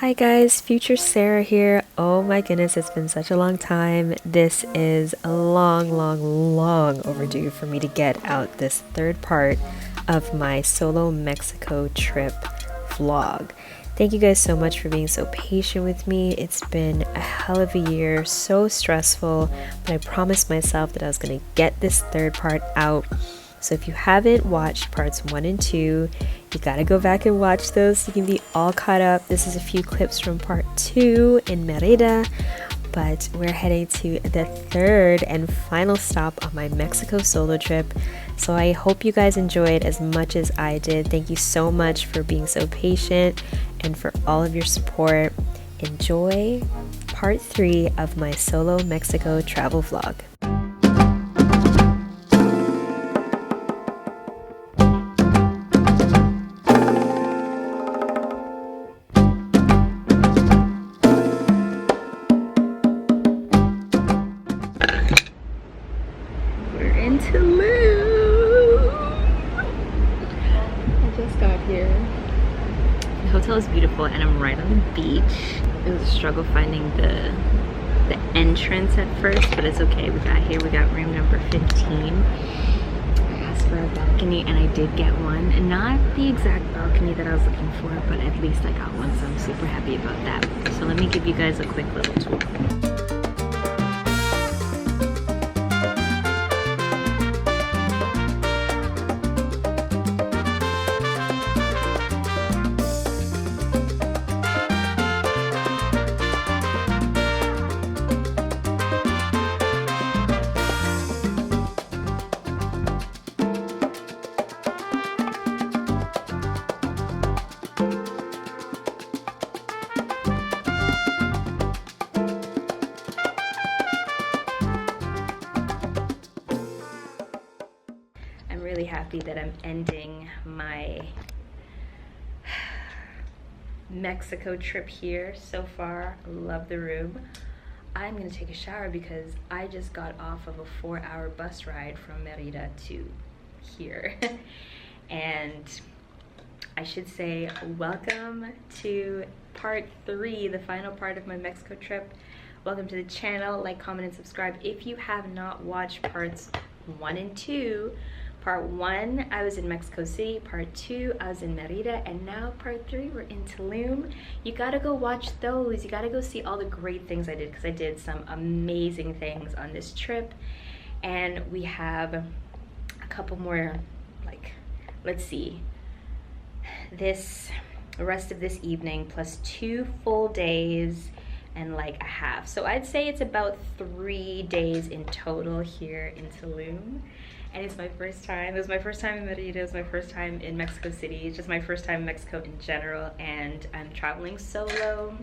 Hi guys, future Sarah here. Oh my goodness, it's been such a long time. This is a long overdue for me to get out this third part of my solo Mexico trip vlog. Thank you guys so much for being so patient with me. It's been a hell of a year, so stressful, but I promised myself that I was going to get this third part out. So if you haven't watched parts 1 and 2, you gotta go back and watch those so you can be all caught up. This is a few clips from part 2 in Merida, but we're heading to the third and final stop on my Mexico solo trip. So I hope you guys enjoyed as much as I did. Thank you so much for being so patient and for all of your support. Enjoy part 3 of my solo Mexico travel vlog. Is beautiful and I'm right on the beach. It was a struggle finding the entrance at first, but it's okay. We got here. We got room number 15. I asked for a balcony and I did get one, and not the exact balcony that I was looking for, but at least I got one, so I'm super happy about that. So let me give you guys a quick little tour. Really happy that I'm ending my Mexico trip here so far. Love the room. I'm gonna take a shower because I just got off of a 4-hour bus ride from Merida to here. And I should say welcome to part 3, the final part of my Mexico trip. Welcome to the channel. Like, comment, and subscribe if you have not watched parts 1 and 2. Part 1, I was in Mexico City. Part 2, I was in Merida. And now part 3, we're in Tulum. You gotta go watch those. You gotta go see all the great things I did, because I did some amazing things on this trip. And we have a couple more, like, let's see, the rest of this evening plus 2 full days and like a half. So I'd say it's about 3 days in total here in Tulum. And it's my first time. It was my first time in Merida. It was my first time in Mexico City. It's just my first time in Mexico in general. And I'm traveling solo.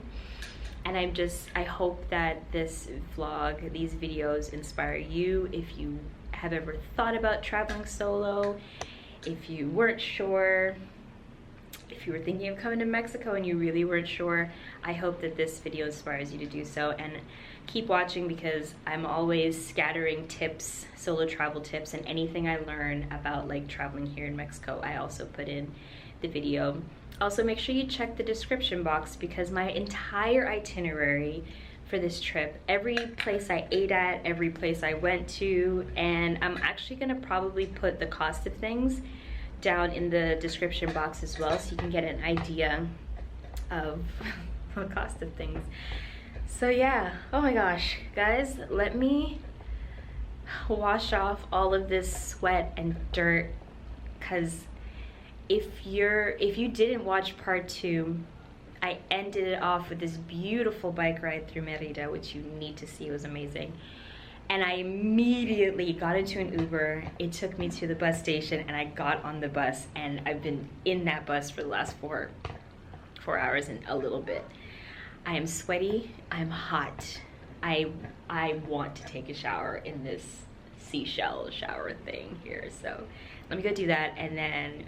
And I hope that this vlog, these videos inspire you. If you have ever thought about traveling solo, if you weren't sure, if you were thinking of coming to Mexico and you really weren't sure, I hope that this video inspires you to do so. And keep watching, because I'm always scattering tips, solo travel tips, and anything I learn about like traveling here in Mexico, I also put in the video. Also, make sure you check the description box, because my entire itinerary for this trip, every place I ate at, every place I went to, and I'm actually gonna probably put the cost of things down in the description box as well, so you can get an idea of the cost of things. So yeah, oh my gosh, guys, let me wash off all of this sweat and dirt, because if you didn't watch part 2, I ended it off with this beautiful bike ride through Merida, which you need to see. It was amazing. And I immediately got into an Uber. It took me to the bus station, and I got on the bus, and I've been in that bus for the last 4 hours and a little bit. I am sweaty, I'm hot. I want to take a shower in this seashell shower thing here. So let me go do that, and then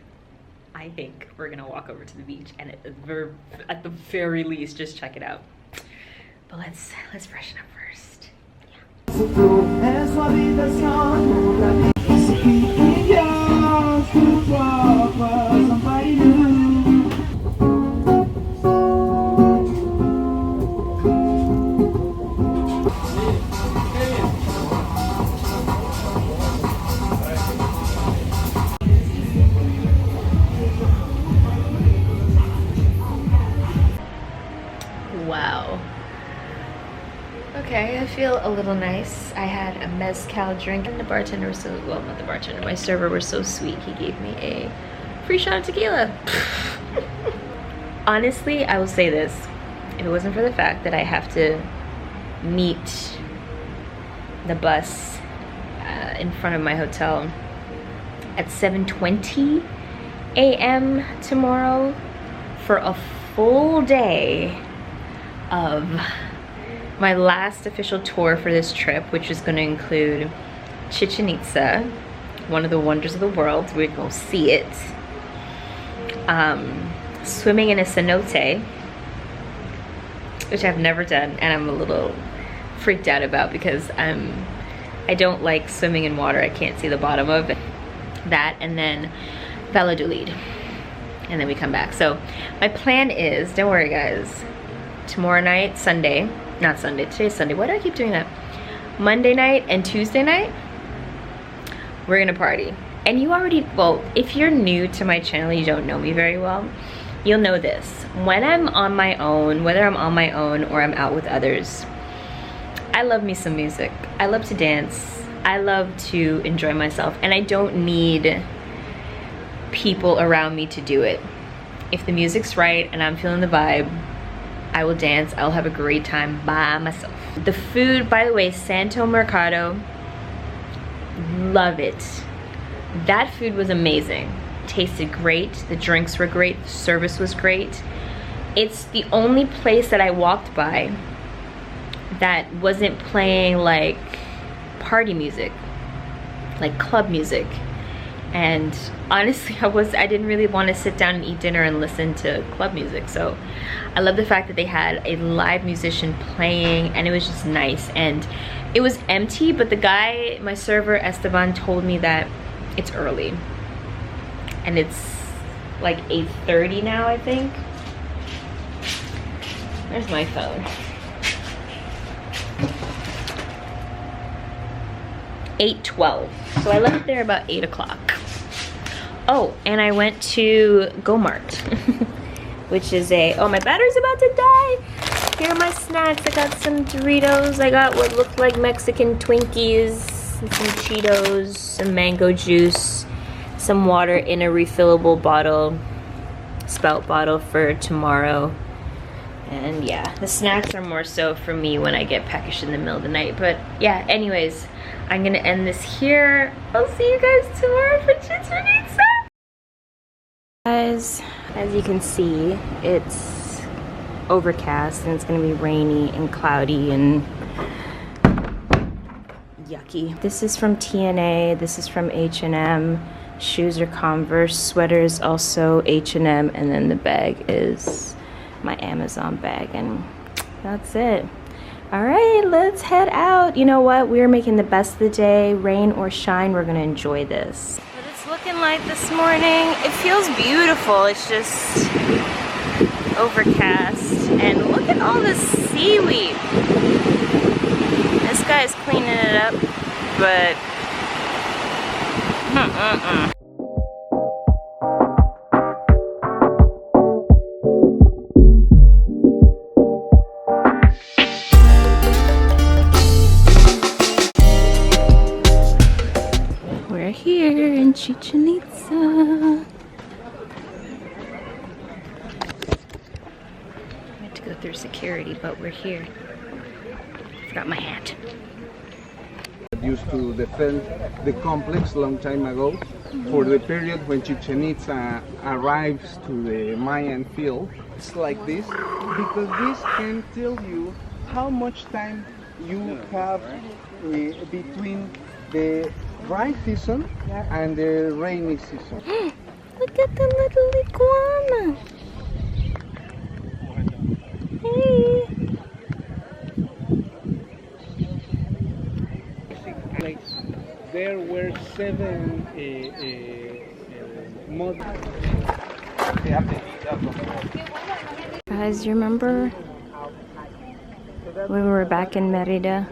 I think we're gonna walk over to the beach and at the very least just check it out. But let's freshen up first. Yeah. Okay, I feel a little nice. I had a mezcal drink and the bartender was so, well, not the bartender, my server was so sweet. He gave me a free shot of tequila. Honestly, I will say this. If it wasn't for the fact that I have to meet the bus in front of my hotel at 7:20 a.m. tomorrow for a full day of my last official tour for this trip, which is going to include Chichen Itza, one of the wonders of the world. We're going to see it. Swimming in a cenote, which I've never done, and I'm a little freaked out about because I don't like swimming in water I can't see the bottom of. That, and then Valladolid, and then we come back. So my plan is, don't worry guys, tomorrow night, Sunday, not Sunday, today's Sunday, why do I keep doing that? Monday night and Tuesday night, we're gonna party. And you already, well, if you're new to my channel, you don't know me very well, you'll know this. When I'm on my own, whether I'm on my own or I'm out with others, I love me some music. I love to dance. I love to enjoy myself, and I don't need people around me to do it. If the music's right and I'm feeling the vibe, I will dance. I'll have a great time by myself. The food, by the way, Santo Mercado, love it. That food was amazing. Tasted great. The drinks were great. The service was great. It's the only place that I walked by that wasn't playing like party music, like club music. And honestly, I didn't really want to sit down and eat dinner and listen to club music. So I love the fact that they had a live musician playing, and it was just nice. And it was empty, but the guy, my server Esteban, told me that it's early. And it's like 8:30 now, I think. Where's my phone? 8:12. So I left there about 8 o'clock. Oh, and I went to Go-Mart, which is oh, my battery's about to die. Here are my snacks. I got some Doritos. I got what looked like Mexican Twinkies, some Cheetos, some mango juice, some water in a refillable bottle, spout bottle for tomorrow. And yeah, the snacks are more so for me when I get packaged in the middle of the night. But yeah, anyways, I'm gonna end this here. I'll see you guys tomorrow for Chichen Itza. Guys, as you can see, it's overcast and it's gonna be rainy and cloudy and yucky. This is from TNA, this is from H&M. Shoes are Converse, sweater is also H&M, and then the bag is my Amazon bag, and that's it. All right, let's head out. You know what? We're making the best of the day. Rain or shine, we're gonna enjoy this. What it's looking like this morning, it feels beautiful. It's just overcast, and look at all this seaweed. This guy's cleaning it up, but we're here in Chichen Itza. I had to go through security, but we're here. Forgot my hat. Used to defend the complex long time ago for the period when Chichen Itza arrives to the Mayan field. It's like this because this can tell you how much time you have between the dry season and the rainy season. Look at the little iguana. Hey. There were 7 models. Guys, you remember when we were back in Merida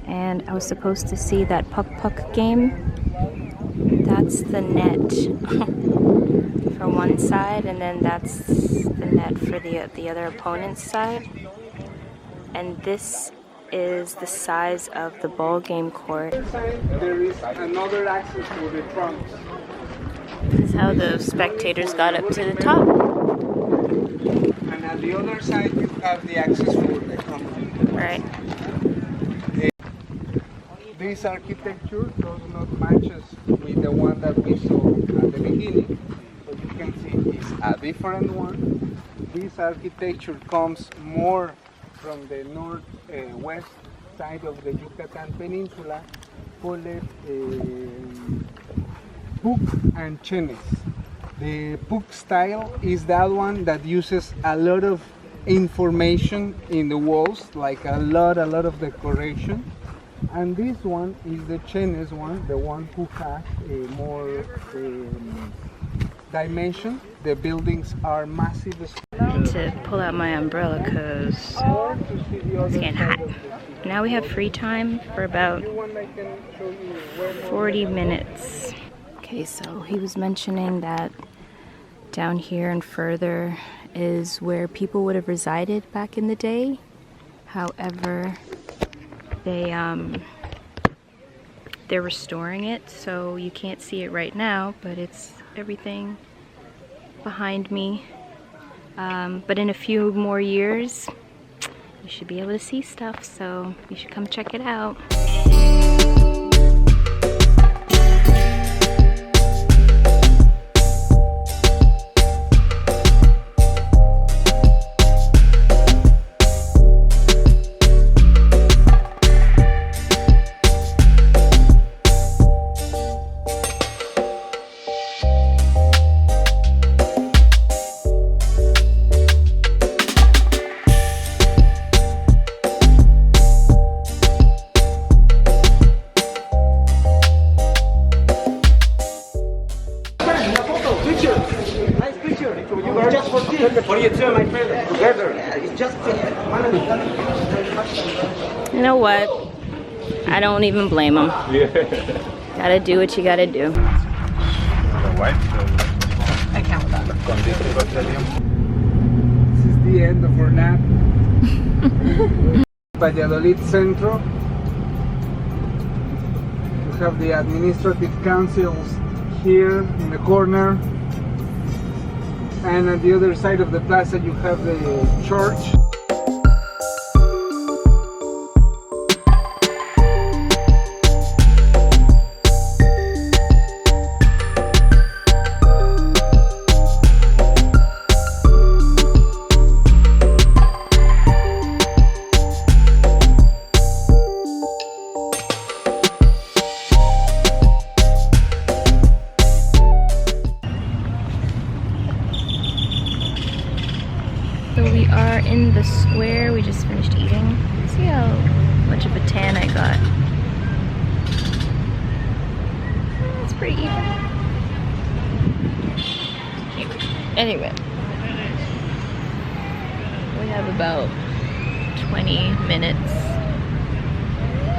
and I was supposed to see that puck game? That's the net for one side, and then that's the net for the other opponent's side. And this is the size of the ball game court. There is another access to the trunks. This is how the spectators got up to the top. And at the other side, you have the access for the company. Right. This architecture does not matches with the one that we saw at the beginning. But you can see it's a different one. This architecture comes more from the northwest side of the Yucatan Peninsula, called Puc and Chenes. The Puc style is that one that uses a lot of information in the walls, like a lot of decoration. And this one is the Chenes one, the one who has more dimension. The buildings are massive. To pull out my umbrella because it's getting hot. Now we have free time for about 40 minutes. Okay, so he was mentioning that down here and further is where people would have resided back in the day. However, they're restoring it, so you can't see it right now, but it's everything behind me. But in a few more years, you should be able to see stuff, so you should come check it out. You know what? I don't even blame them. Yeah. Gotta do what you gotta do. I count that. This is the end of our nap. Valladolid Centro. We have the administrative councils here in the corner. And at the other side of the plaza you have the church. So we are in the square. We just finished eating. See how much of a tan I got. It's pretty even. Anyway, we have about 20 minutes.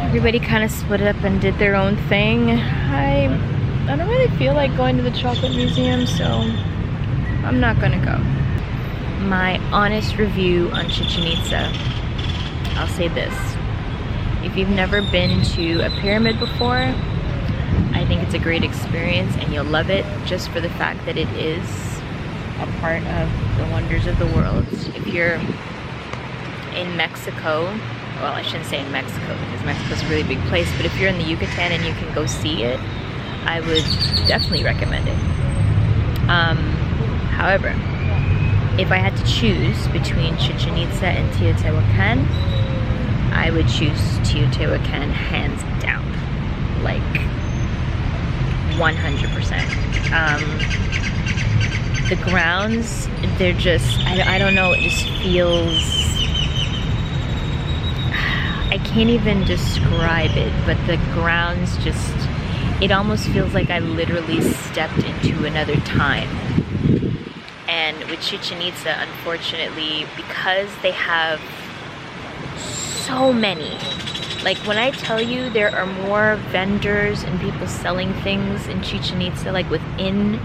Everybody kind of split up and did their own thing. I don't really feel like going to the chocolate museum, so I'm not gonna go. My honest review on Chichen Itza, I'll say this. If you've never been to a pyramid before, I think it's a great experience and you'll love it just for the fact that it is a part of the wonders of the world. If you're in Mexico, well, I shouldn't say in Mexico because Mexico's a really big place, but if you're in the Yucatan and you can go see it, I would definitely recommend it. However, if I had to choose between Chichen Itza and Teotihuacan, I would choose Teotihuacan hands down, like 100%. The grounds, they're just, I don't know, it just feels, I can't even describe it, but the grounds just, it almost feels like I literally stepped into another time. And with Chichen Itza, unfortunately, because they have so many, like when I tell you there are more vendors and people selling things in Chichen Itza, like within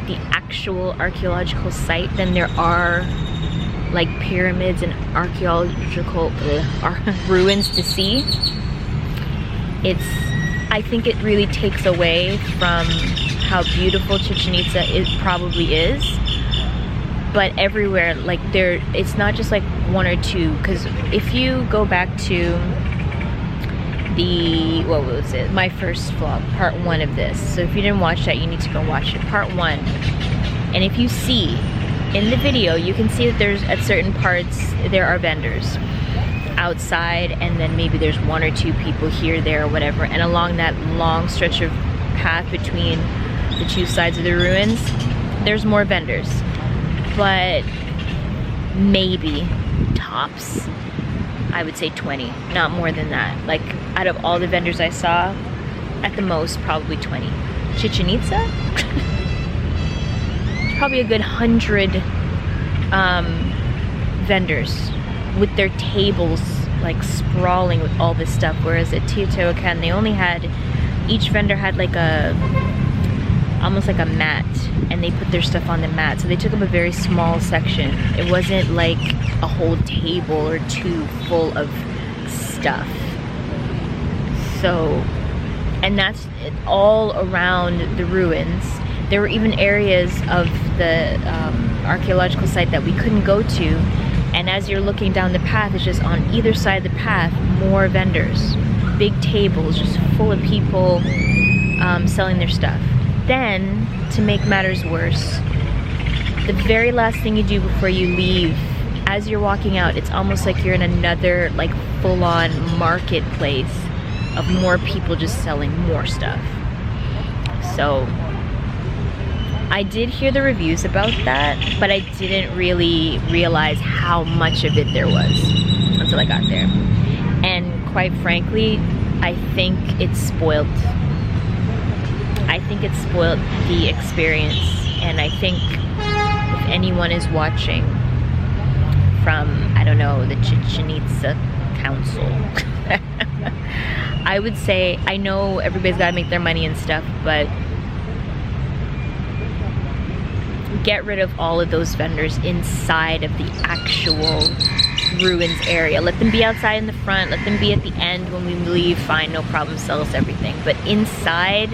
the actual archaeological site, than there are like pyramids and archaeological ruins to see, I think it really takes away from how beautiful Chichen Itza probably is. But everywhere, like it's not just like one or two, because if you go back to what was it, my first vlog, part 1 of this, so if you didn't watch that, you need to go watch it, part 1. And if you see in the video, you can see that there's at certain parts there are vendors outside, and then maybe there's 1 or 2 people here, there, or whatever, and along that long stretch of path between the 2 sides of the ruins, there's more vendors. But maybe tops, I would say 20, not more than that. Like, out of all the vendors I saw, at the most, probably 20. Chichen Itza? Probably a good 100 vendors with their tables like sprawling with all this stuff, whereas at Teotihuacan, they only had, each vendor had like almost like a mat, and they put their stuff on the mat, so they took up a very small section. It wasn't like a whole table or 2 full of stuff. So, and that's all around the ruins. There were even areas of the archaeological site that we couldn't go to, and as you're looking down the path, it's just on either side of the path more vendors, big tables just full of people selling their stuff. Then, to make matters worse, the very last thing you do before you leave, as you're walking out, it's almost like you're in another like full-on marketplace of more people just selling more stuff. So I did hear the reviews about that, but I didn't really realize how much of it there was until I got there. And quite frankly, I think it spoiled the experience. And I think if anyone is watching from, I don't know, the Chichen Itza Council, I would say, I know everybody's got to make their money and stuff, but get rid of all of those vendors inside of the actual ruins area. Let them be outside in the front, let them be at the end when we leave, fine, no problem, sell us everything. But inside,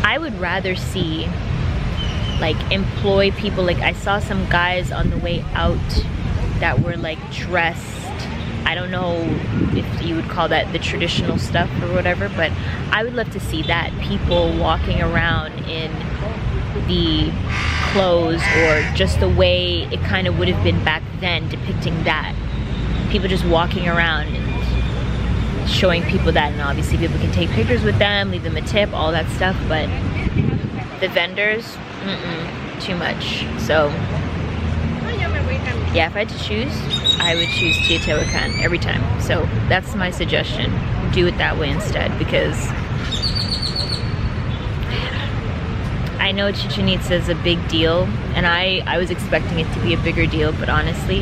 I would rather see, like, employ people. Like, I saw some guys on the way out that were like dressed, I don't know if you would call that the traditional stuff or whatever, but I would love to see that. People walking around in the clothes, or just the way it kind of would have been back then, depicting that. People just walking around and showing people that, and obviously people can take pictures with them, leave them a tip, all that stuff, but the vendors, too much. So yeah, if I had to choose, I would choose Teotihuacan every time. So that's my suggestion. Do it that way instead, because I know Chichen Itza is a big deal, and I was expecting it to be a bigger deal, but honestly,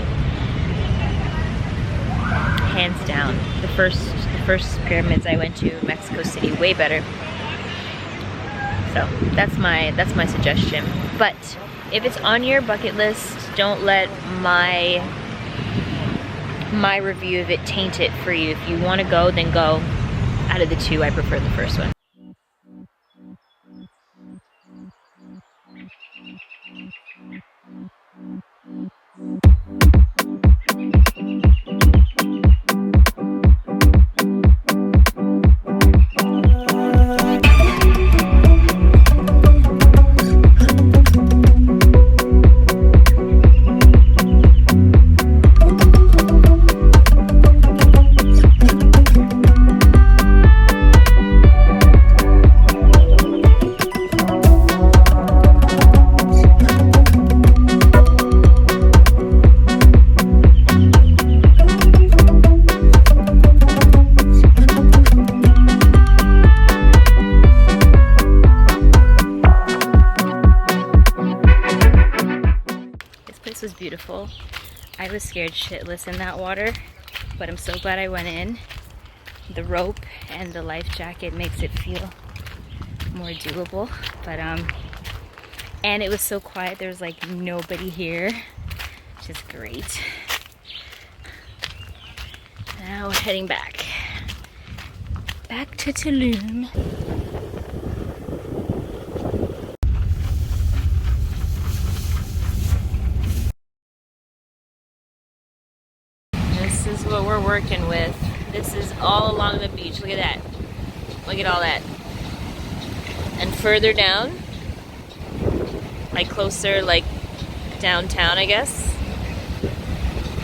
hands down, the first pyramids I went to, Mexico City, way better. So that's my suggestion. But if it's on your bucket list, don't let my review of it taint it for you. If you want to go, then go. Out of the two, I prefer the first one. Was beautiful. I was scared shitless in that water, but I'm so glad I went in. The rope and the life jacket makes it feel more doable. But And it was so quiet, there was like nobody here, which is great. Now we're heading back to Tulum. This is what we're working with. This is all along the beach. Look at that. Look at all that. And further down, like closer, like downtown, I guess,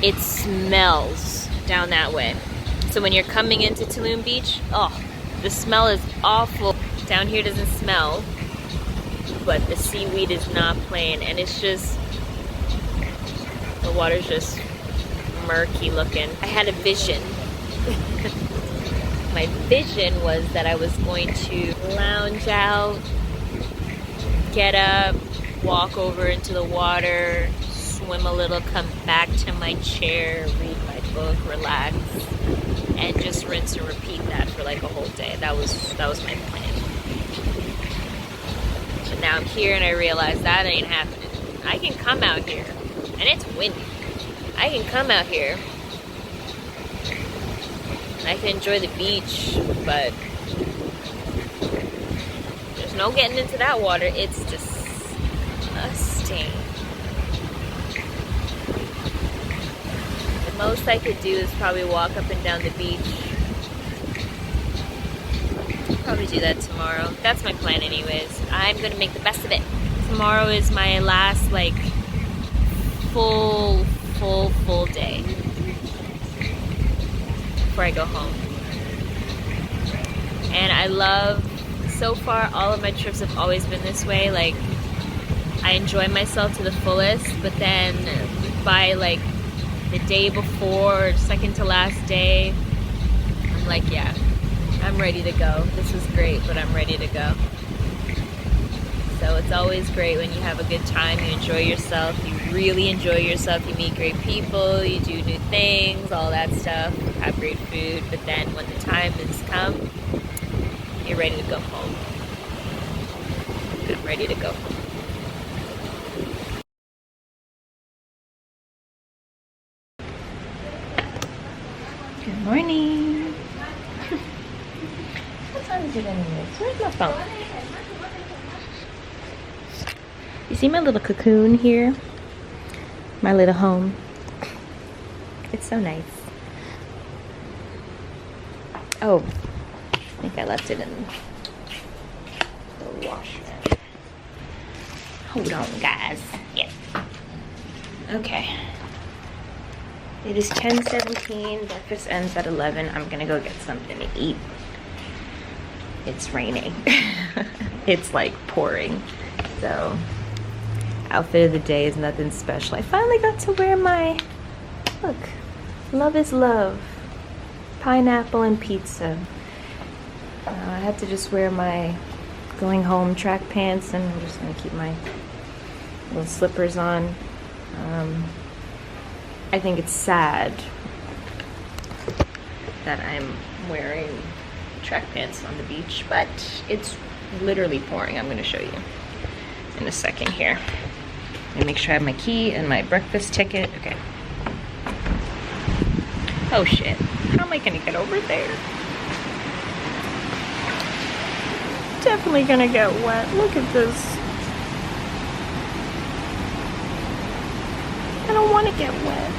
it smells down that way. So when you're coming into Tulum Beach, oh, the smell is awful. Down here doesn't smell, but the seaweed is not playing, and it's just, the water's just murky looking. I had a vision. My vision was that I was going to lounge out, get up, walk over into the water, swim a little, come back to my chair, read my book, relax, and just rinse and repeat that for like a whole day. That was my plan. But now I'm here and I realize that ain't happening. I can come out here, and it's windy. I can come out here, I can enjoy the beach, but there's no getting into that water. It's disgusting. The most I could do is probably walk up and down the beach. Probably do that tomorrow. That's my plan anyways. I'm gonna make the best of it. Tomorrow is my last like full day before I go home. And I love, so far all of my trips have always been this way. Like, I enjoy myself to the fullest, but then by like the day before, second to last day, I'm like, yeah, I'm ready to go. This was great, but I'm ready to go. So it's always great when you have a good time, you enjoy yourself, you really enjoy yourself, you meet great people, you do new things, all that stuff, have great food, but then when the time has come, you're ready to go home. I'm ready to go home. Good morning. What time is it anyways? Where's my phone? You see my little cocoon here? My little home. It's so nice. Oh, I think I left it in the washer. Hold on, guys. Yeah. Okay. It is 10:17. Breakfast ends at 11. I'm gonna go get something to eat. It's raining. It's like pouring. So, outfit of the day is nothing special. I finally got to wear my, look, love is love. Pineapple and pizza. I had to just wear my going home track pants, and I'm just gonna keep my little slippers on. I think it's sad that I'm wearing track pants on the beach, but it's literally pouring. I'm gonna show you in a second here. And make sure I have my key and my breakfast ticket. Okay. Oh shit. How am I gonna get over there? Definitely gonna get wet. Look at this. I don't want to get wet.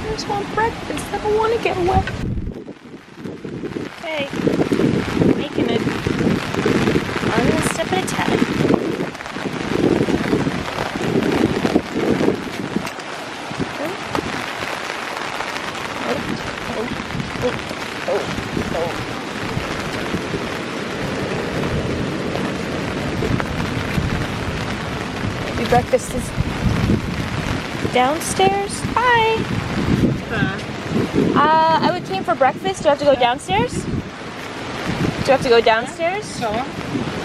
I just want breakfast. I don't want to get wet. Okay. Making it. I'm gonna step at a time. Maybe breakfast is downstairs. Hi. I came for breakfast. Do I have to go downstairs? Do I have to go downstairs? Sure.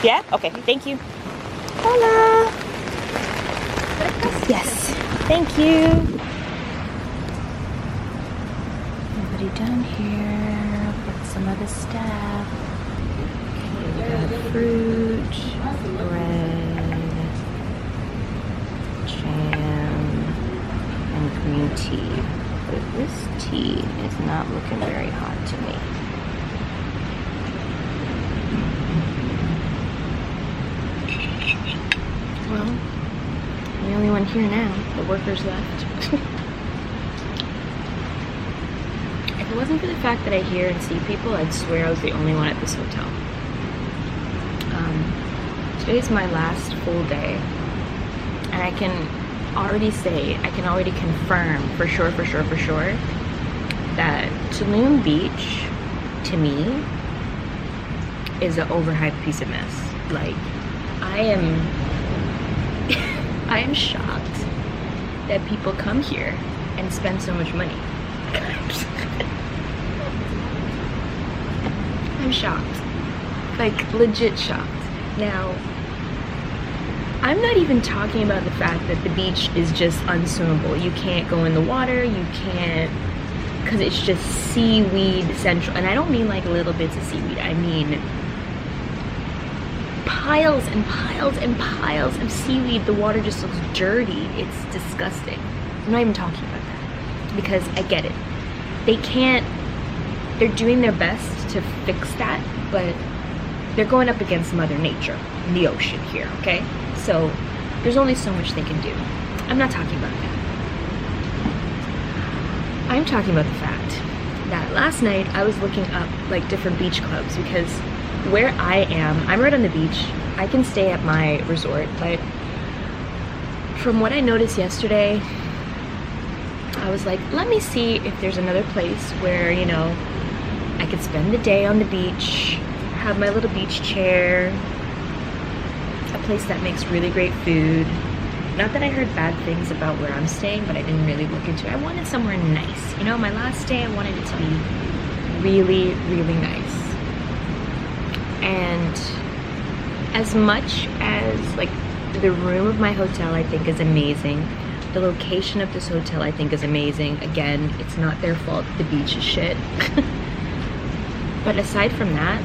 Yeah? Okay, thank you. Hola. Yes, thank you. Nobody down here, but some other staff. Okay, we got fruit, bread. green tea. But this tea is not looking very hot to me. Well, I'm the only one here now. The workers left. If it wasn't for the fact that I hear and see people, I'd swear I was the only one at this hotel. Today's my last full day, and I can already confirm for sure that Tulum Beach, to me, is an overhyped piece of mess. Like, I am shocked that people come here and spend so much money. I'm shocked. Like, legit shocked. Now, I'm not even talking about the fact that the beach is just unswimmable. You can't go in the water, you can't, because it's just seaweed central. And I don't mean like little bits of seaweed, I mean piles and piles and piles of seaweed. The water just looks dirty. It's disgusting. I'm not even talking about that, because I get it. They're doing their best to fix that, but they're going up against Mother Nature in the ocean here, okay? So there's only so much they can do. I'm not talking about that. I'm talking about the fact that last night I was looking up like different beach clubs, because where I am, I'm right on the beach. I can stay at my resort, but from what I noticed yesterday, I was like, let me see if there's another place where, you know, I could spend the day on the beach, have my little beach chair, a place that makes really great food. Not that I heard bad things about where I'm staying, but I didn't really look into it. I wanted somewhere nice. You know, my last day, I wanted it to be really, really nice. And as much as, like, the room of my hotel I think is amazing, the location of this hotel I think is amazing. Again, it's not their fault the beach is shit. But aside from that,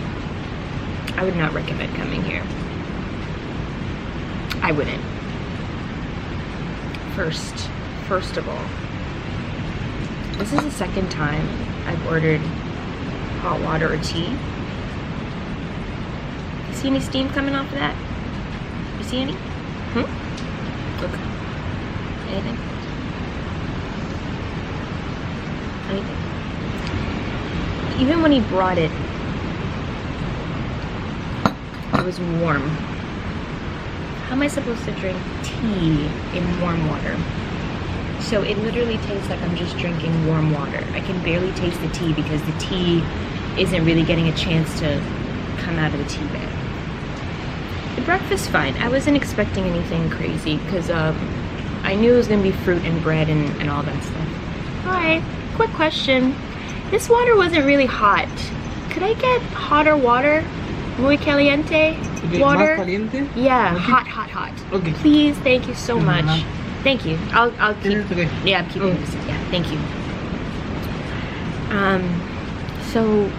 I would not recommend coming here. I wouldn't. First of all, this is the second time I've ordered hot water or tea. You see any steam coming off of that? You see any? Okay. Anything? Anything? Even when he brought it, it was warm. How am I supposed to drink tea in warm water? So it literally tastes like I'm just drinking warm water. I can barely taste the tea because the tea isn't really getting a chance to come out of the tea bag. The breakfast, fine. I wasn't expecting anything crazy because I knew it was going to be fruit and bread and all that stuff. Alright, quick question. This water wasn't really hot. Could I get hotter water? Muy caliente water? Más caliente? Yeah, okay. hot. Okay. Please, thank you so much. Thank you. I'll keep. Okay. Yeah, I'm keeping this. Yeah, thank you. So,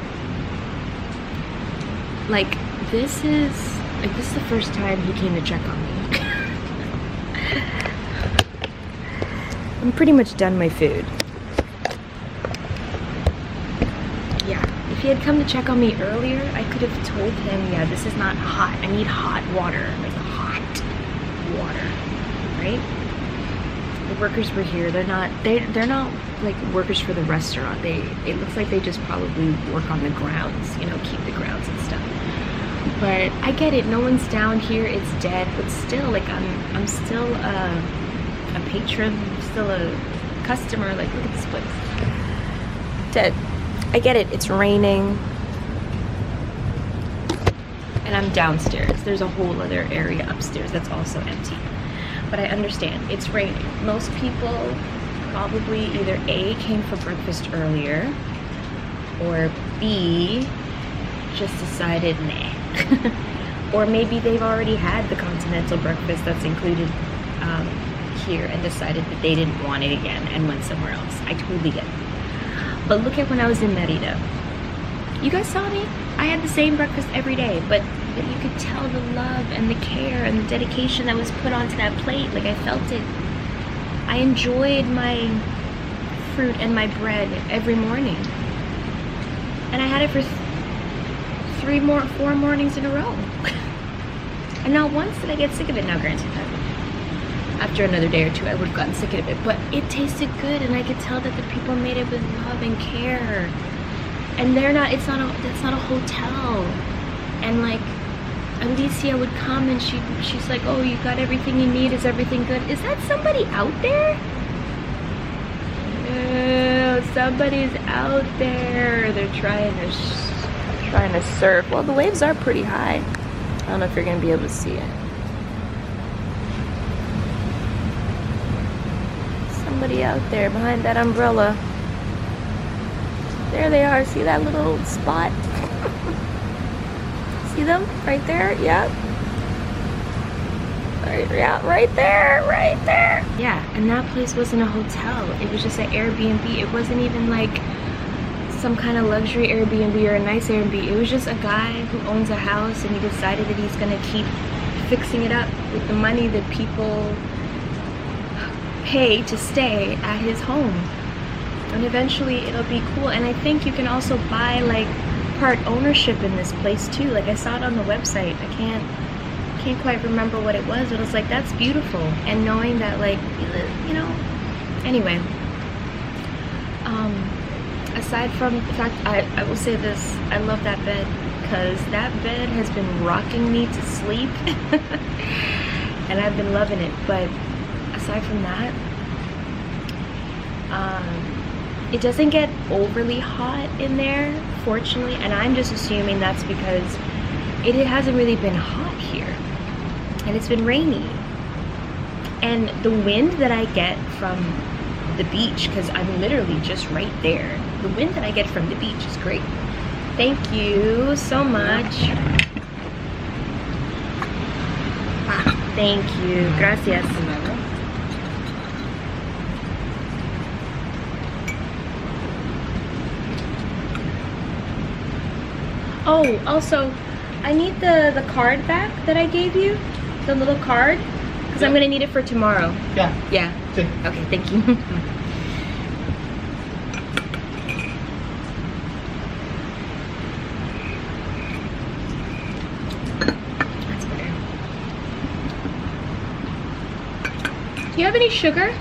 like, this is the first time he came to check on me. I'm pretty much done my food. Yeah, if he had come to check on me earlier, I could have told him, yeah, this is not hot. I need hot water, like hot water, right? The workers were here. They're not like workers for the restaurant. It looks like they just probably work on the grounds, you know, keep the grounds and stuff. But I get it. No one's down here. It's dead. But still, like I'm still a patron. I'm still a customer. Like, look at this place. Dead. I get it. It's raining, and I'm downstairs. There's a whole other area upstairs that's also empty. But I understand, it's raining. Most people probably either A, came for breakfast earlier, or B, just decided, nah. Or maybe they've already had the continental breakfast that's included here and decided that they didn't want it again and went somewhere else. I totally get it. But look at when I was in Merida. You guys saw me? I had the same breakfast every day, but you could tell the love and the care and the dedication that was put onto that plate. Like, I felt it. I enjoyed my fruit and my bread every morning. And I had it for 4 mornings in a row. And not once did I get sick of it. Now granted, after another day or two I would have gotten sick of it, but it tasted good, and I could tell that the people made it with love and care. And it's not a hotel. And like Alicia would come and she's like, oh, you got everything you need, is everything good? Is that somebody out there? No, somebody's out there. They're trying to surf. Well, the waves are pretty high. I don't know if you're gonna be able to see it. Somebody out there behind that umbrella. There they are. See that little spot? See them right there? Yeah. Yeah, right there, right there. Yeah, and that place wasn't a hotel. It was just an Airbnb. It wasn't even like some kind of luxury Airbnb or a nice Airbnb. It was just a guy who owns a house, and he decided that he's gonna keep fixing it up with the money that people pay to stay at his home. And eventually it'll be cool. And I think you can also buy like part ownership in this place too. Like I saw it on the website. I can't quite remember what it was, but it was like, that's beautiful. And knowing that, like, you know, anyway, aside from the fact, I will say this, I love that bed, because that bed has been rocking me to sleep. And I've been loving it. But aside from that, it doesn't get overly hot in there, fortunately, and I'm just assuming that's because it hasn't really been hot here, and it's been rainy. And the wind that I get from the beach, because I'm literally just right there, the wind that I get from the beach is great. Thank you so much. Thank you. Gracias. Oh, also, I need the card back that I gave you, the little card, because I'm gonna need it for tomorrow. Yeah. Yeah. Sí. Okay, thank you. That's better. Do you have any sugar?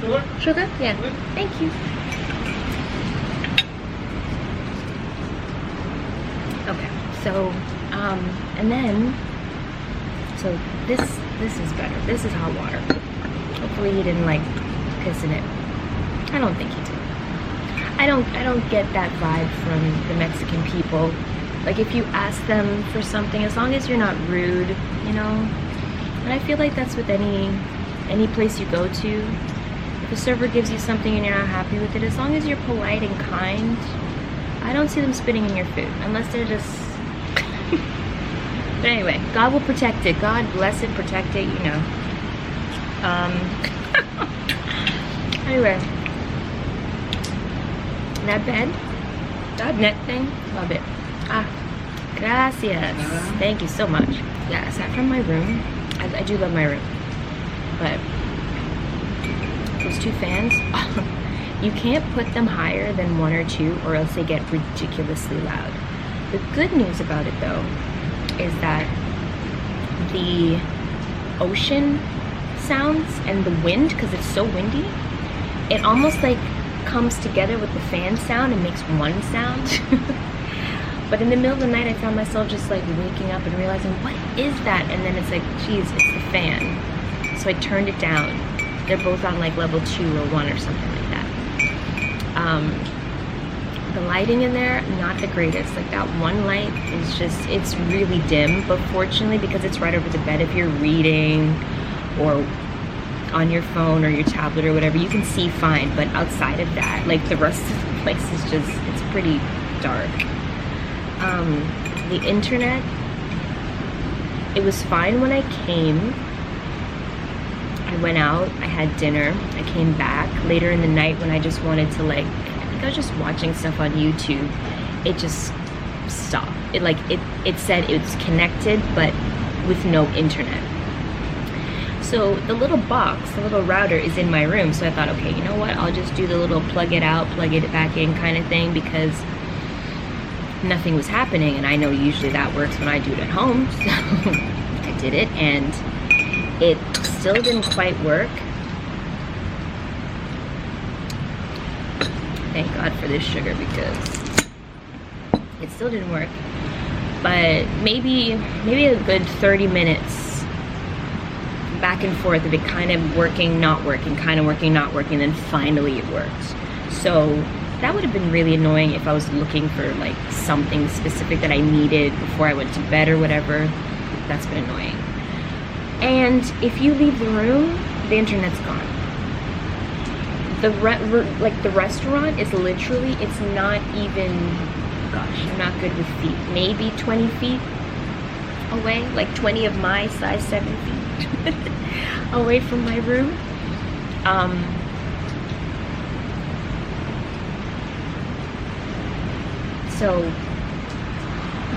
Sugar? Sugar? Yeah. Thank you. Okay, so, and then, so this is better. This is hot water. Hopefully he didn't like piss in it. I don't think he did. I don't get that vibe from the Mexican people. Like if you ask them for something, as long as you're not rude, you know. And I feel like that's with any place you go to. If a server gives you something and you're not happy with it, as long as you're polite and kind, I don't see them spitting in your food, unless they're just... But anyway, God will protect it. God bless it, protect it, you know. Anyway, that bed, that net thing, love it. Ah, gracias. Thank you so much. Yeah, aside from my room, I do love my room, but those two fans, you can't put them higher than 1 or 2, or else they get ridiculously loud. The good news about it though is that the ocean sounds and the wind, because it's so windy, it almost like comes together with the fan sound and makes one sound. But in the middle of the night I found myself just like waking up and realizing, what is that? And then it's like, geez, it's the fan. So I turned it down. They're both on like level 2 or 1 or something like that. The lighting in there, not the greatest. Like that one light is just, it's really dim, but fortunately, because it's right over the bed, if you're reading or on your phone or your tablet or whatever, you can see fine. But outside of that, like the rest of the place is just, it's pretty dark. The internet, it was fine when I came. I went out, I had dinner, I came back later in the night when I just wanted to like, I was just watching stuff on YouTube. It just stopped. It said it was connected, but with no internet. So the little box, the little router is in my room. So I thought, okay, you know what? I'll just do the little plug it out, plug it back in kind of thing, because nothing was happening. And I know usually that works when I do it at home. So I did it, and it still didn't quite work. Thank God for this sugar, because it still didn't work. But maybe a good 30 minutes back and forth of it kind of working, not working, kind of working, not working, then finally it worked. So that would have been really annoying if I was looking for like something specific that I needed before I went to bed or whatever. That's been annoying. And if you leave the room, the internet's gone. The restaurant is literally, it's not even, gosh, I'm not good with feet, maybe 20 feet away, like 20 of my size 7 feet away from my room. So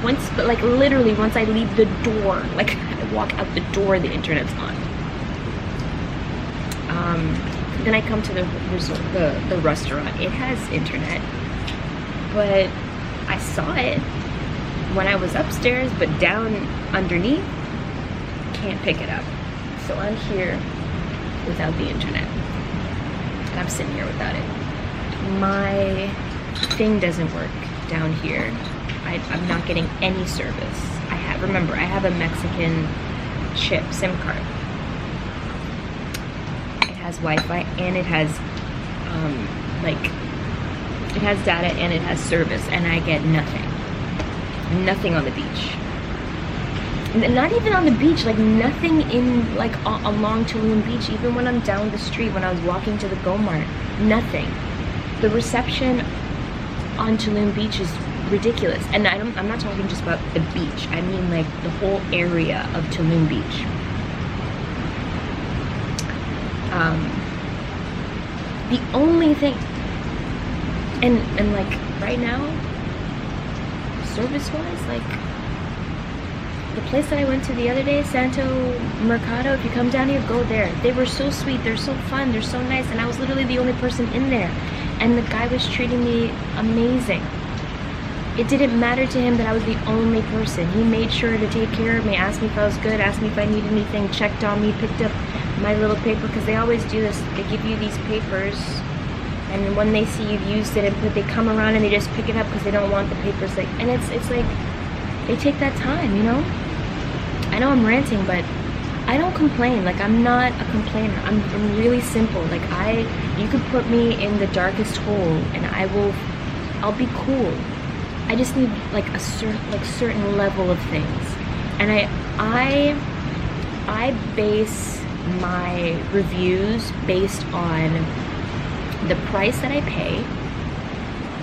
literally once I leave the door, like I walk out the door, the internet's gone. Then I come to the restaurant. It has internet, but I saw it when I was upstairs, but down underneath, can't pick it up. So I'm here without the internet, and I'm sitting here without it. My thing doesn't work down here. I'm not getting any service. Remember, I have a Mexican chip SIM card. It has Wi-Fi, and it has it has data, and it has service, and I get nothing on the beach. Not even on the beach, like nothing in like along Tulum Beach. Even when I'm down the street, when I was walking to the Go Mart, nothing. The reception on Tulum Beach is ridiculous, and I'm not talking just about the beach. I mean like the whole area of Tulum Beach. The only thing, and like right now, service-wise, like the place that I went to the other day, Santo Mercado, if you come down here, go there. They were so sweet, they're so fun, they're so nice, and I was literally the only person in there, and the guy was treating me amazing. It didn't matter to him that I was the only person. He made sure to take care of me, asked me if I was good, asked me if I needed anything, checked on me, picked up my little paper, because they always do this. They give you these papers, and when they see you've used it, they come around and they just pick it up because they don't want the papers. Like, and it's like they take that time, you know. I know I'm ranting, but I don't complain. Like, I'm not a complainer. I'm really simple. Like, you could put me in the darkest hole, and I'll be cool. I just need like a certain level of things, and I base my reviews based on the price that I pay,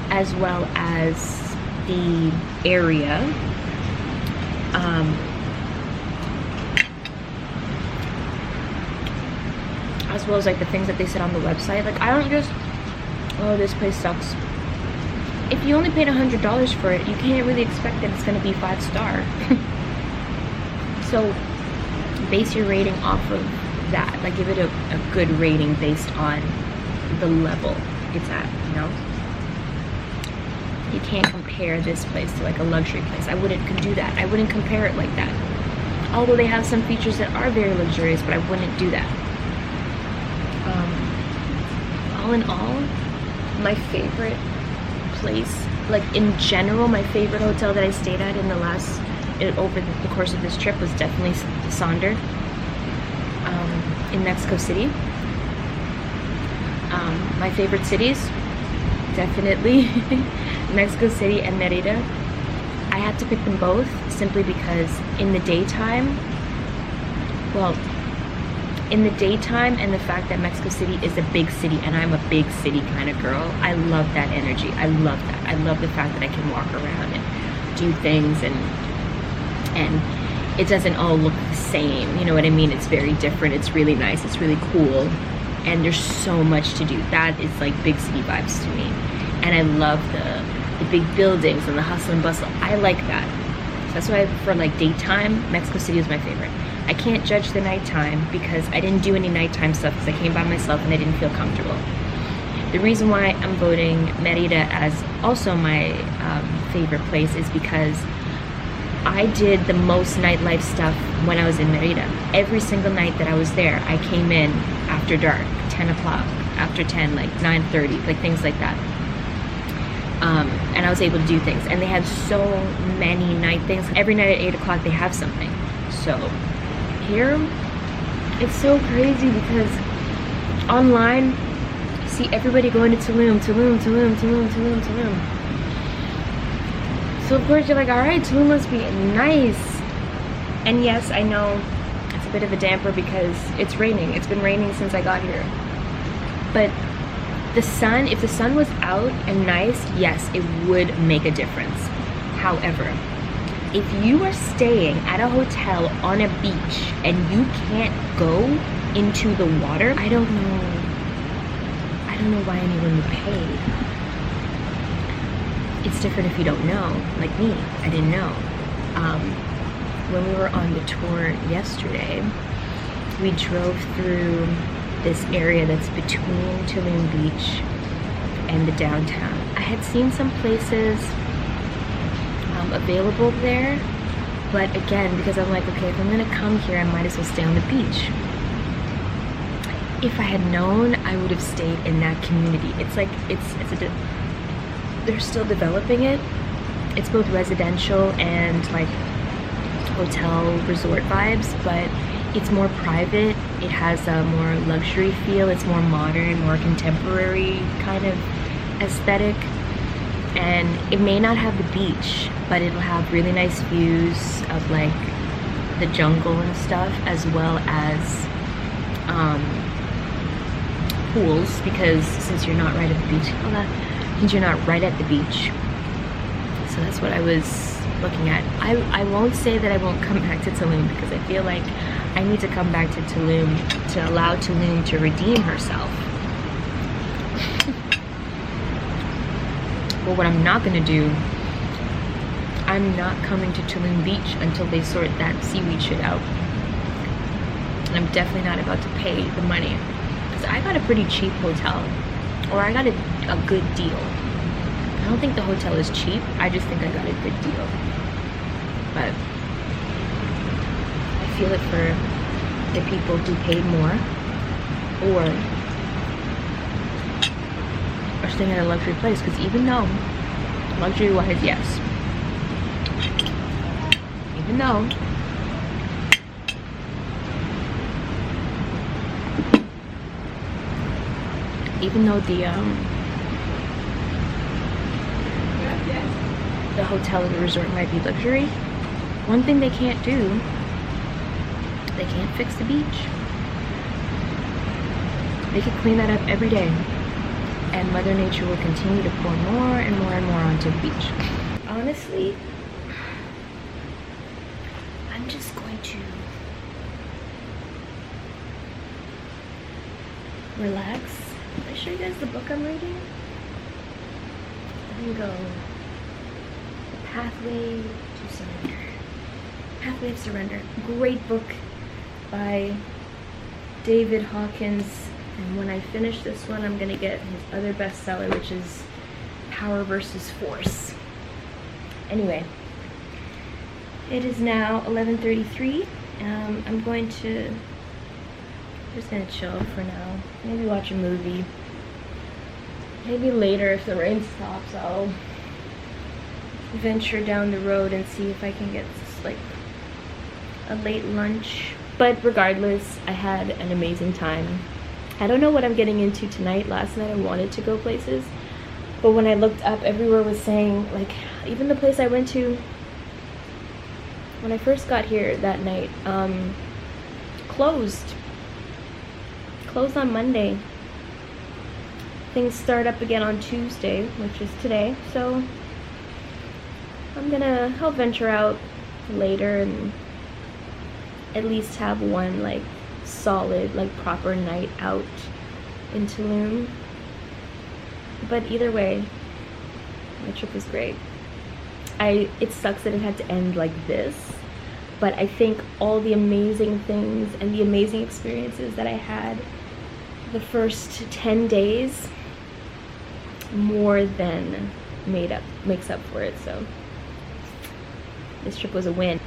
as well as the area, as well as like the things that they said on the website. Like, I don't just, oh, this place sucks. If you only paid $100 for it, you can't really expect that it's going to be 5-star. So base your rating off of that. Like, give it a good rating based on the level it's at, you know? You can't compare this place to like a luxury place. I wouldn't do that. I wouldn't compare it like that. Although they have some features that are very luxurious, but I wouldn't do that. All in all, my favorite place, like in general, my favorite hotel that I stayed at over the course of this trip was definitely Sonder in Mexico City. My favorite cities, definitely Mexico City and Merida. I had to pick them both simply because in the daytime, and the fact that Mexico City is a big city, and I'm a big city kind of girl, I love that energy. I love that. I love the fact that I can walk around and do things, and it doesn't all look the same. You know what I mean? It's very different. It's really nice. It's really cool. And there's so much to do. That is like big city vibes to me. And I love the big buildings and the hustle and bustle. I like that. So that's why for like daytime, Mexico City is my favorite. I can't judge the nighttime because I didn't do any nighttime stuff because I came by myself and I didn't feel comfortable. The reason why I'm voting Merida as also my favorite place is because I did the most nightlife stuff when I was in Merida. Every single night that I was there, I came in after dark, 10 o'clock, after 10, like 9:30, like things like that. And I was able to do things. And they had so many night things. Every night at 8 o'clock, they have something. So here, it's so crazy because online, you see everybody going to Tulum. So of course you're like, all right, Tulum must be nice. And yes, I know it's a bit of a damper because it's raining. It's been raining since I got here. But the sun, if the sun was out and nice, yes, it would make a difference. However, if you are staying at a hotel on a beach and you can't go into the water, I don't know why anyone would pay. It's different if you don't know, like me, I didn't know. When we were on the tour yesterday, we drove through this area that's between Tulum Beach and the downtown. I had seen some places available there, but again, because I'm like, okay, if I'm gonna come here, I might as well stay on the beach. If I had known, I would have stayed in that community. It's like, they're still developing it. It's both residential and like hotel resort vibes, but it's more private. It has a more luxury feel. It's more modern, more contemporary kind of aesthetic. And it may not have the beach, but it'll have really nice views of like the jungle and stuff, as well as pools, because since you're not right at the beach, since you're not right at the beach. So that's what I was looking at. I won't say that I won't come back to Tulum because I feel like I need to come back to Tulum to allow Tulum to redeem herself. But what I'm not gonna do, I'm not coming to Tulum Beach until they sort that seaweed shit out. And I'm definitely not about to pay the money. Because I got a pretty cheap hotel. Or I got a good deal. I don't think the hotel is cheap. I just think I got a good deal. But I feel it for the people who paid more or are staying at a luxury place. Because even though, luxury-wise, yes. Even though the hotel and the resort might be luxury, one thing they can't do, they can't fix the beach. They can clean that up every day, and Mother Nature will continue to pour more and more and more onto the beach. Honestly, I'm just going to relax. Did I show you guys the book I'm reading? There you go. The Pathway to Surrender. Pathway of Surrender. Great book by David Hawkins. And when I finish this one, I'm gonna get his other bestseller, which is Power versus Force. Anyway, it is now 11:33. I'm just gonna chill for now. Maybe watch a movie. Maybe later, if the rain stops, I'll venture down the road and see if I can get like a late lunch. But regardless, I had an amazing time. I don't know what I'm getting into tonight. Last night I wanted to go places, but when I looked up, everywhere was saying, like, even the place I went to when I first got here that night, closed on Monday. Things start up again on Tuesday, which is today, so I'll venture out later and at least have one like solid, like proper night out in Tulum. But either way, my trip was great. It sucks that it had to end like this, but I think all the amazing things and the amazing experiences that I had the first 10 days more than makes up for it. So this trip was a win.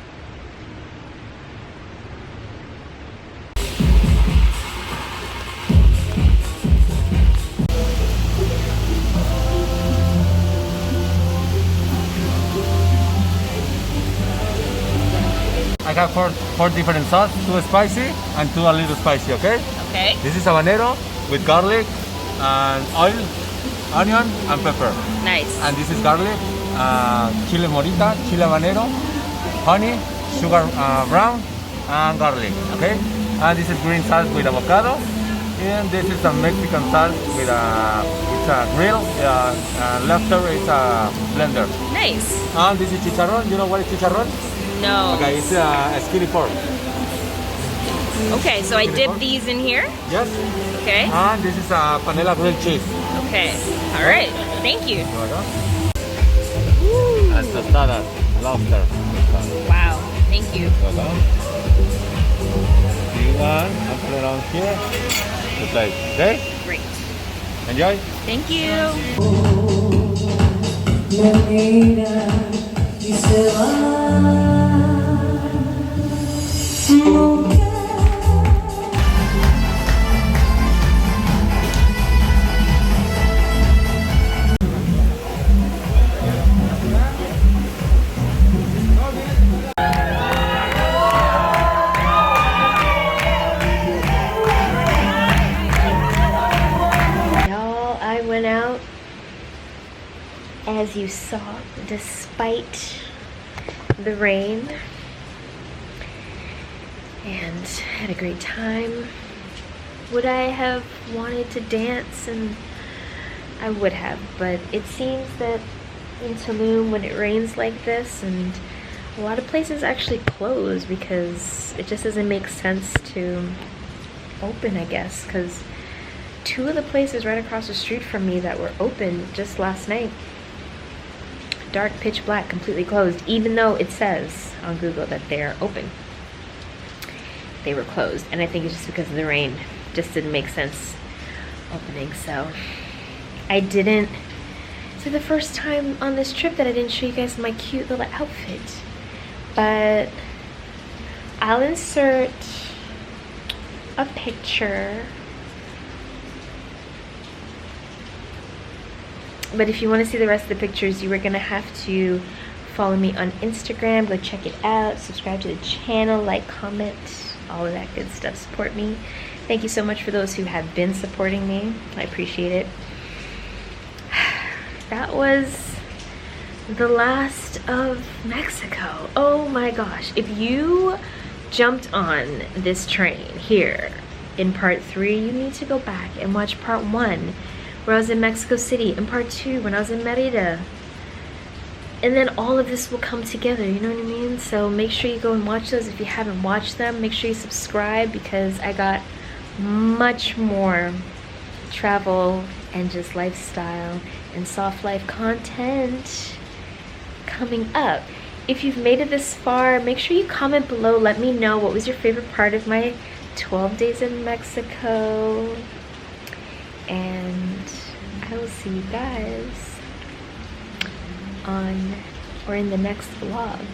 I have four different sauces, 2 spicy and 2 a little spicy, okay? Okay. This is habanero with garlic and oil, onion and pepper. Nice. And this is garlic, chile morita, chile habanero, honey, sugar brown and garlic, okay? And this is green sauce with avocado. And this is a Mexican sauce with it's a grill, leftover it's a blender. Nice. And this is chicharron. You know what is chicharron? No. Okay, it's a skinny pork. Okay, so I dip these in here. Yes. Okay. And this is a panela grilled cheese. Okay. All right. Thank you. And tostadas, lobster. Wow. Thank you. Big one, and put it on here. The plate. Okay? Great. Enjoy. Thank you. Y'all, I went out, as you saw, despite the rain, and had a great time. Would I have wanted to dance? And I would have, but it seems that in Tulum, when it rains like this, and a lot of places actually close because it just doesn't make sense to open, I guess, because 2 of the places right across the street from me that were open just last night, dark, pitch black, completely closed, even though it says on Google that they're open. They were closed, and I think it's just because of the rain. Just didn't make sense opening. So I didn't. So the first time on this trip that I didn't show you guys my cute little outfit, but I'll insert a picture. But if you want to see the rest of the pictures, you are gonna have to follow me on Instagram. Go check it out. Subscribe to the channel, like, comment, all of that good stuff. Support me. Thank you so much for those who have been supporting me. I appreciate it. That was the last of Mexico. Oh my gosh. If you jumped on this train here in part 3, you need to go back and watch part 1, where I was in Mexico City, and part 2 when I was in Merida. And then all of this will come together, you know what I mean? So make sure you go and watch those if you haven't watched them. Make sure you subscribe, because I got much more travel and just lifestyle and soft life content coming up. If you've made it this far, make sure you comment below. Let me know what was your favorite part of my 12 days in Mexico. And I will see you guys on or in the next vlog.